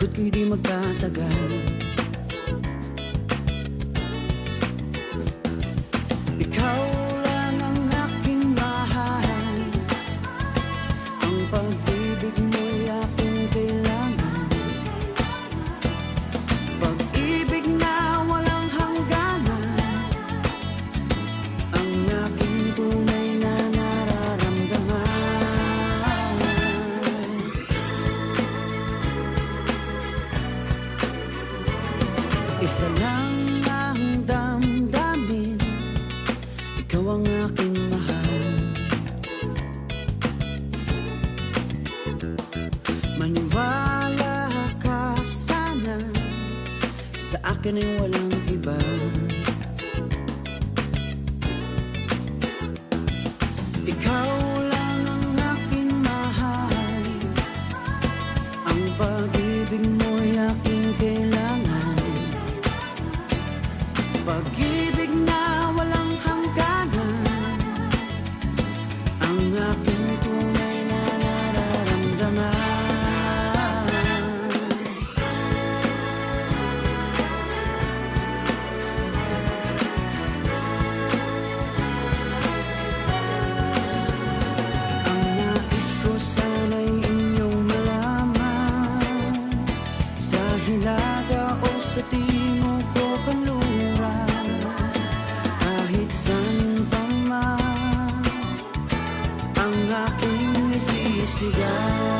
Likod ko'y di magtatagal. Ikaw lang ang aking mahal, ang pag-ibig mo'y aking kailangan. Pag-ibig na walang hangganan, ang aking tunay na nararamdaman. Isa lang ang damdamin, ikaw ang aking mahal. Maniwala ka sana, sa akin ay walang iba. Ikaw lang ang aking mahal, ang pag-ibig mo'y aking kailangan. Pag-ibig na walang hangganan, ang aking tunay na nararamdaman. Ang nais ko sana'y inyong malaman, sa hilaga o sa timog o kanluran, kahit saan pa man ang aking isisigaw.